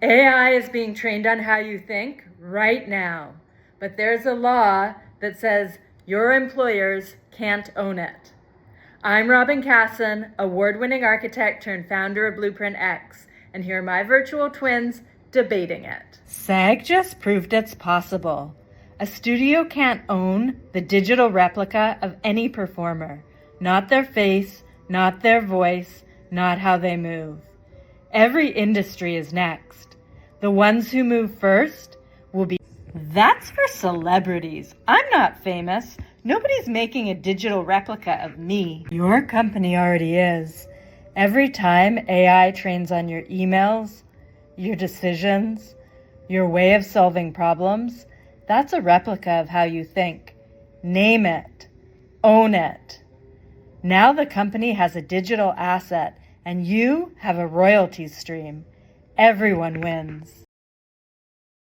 AI is being trained on how you think right now, but there's a law that says your employers can't own it. I'm Robin Casson, award-winning architect turned founder of Blueprint X, and here are my virtual twins debating it. SAG just proved it's possible. A studio can't own the digital replica of any performer, not their face, not their voice, not how they move. Every industry is next. The ones who move first will be... That's for celebrities. I'm not famous. Nobody's making a digital replica of me. Your company already is. Every time AI trains on your emails, your decisions, your way of solving problems, that's a replica of how you think. Name it. Own it. Now the company has a digital asset, and you have a royalties stream. Everyone wins.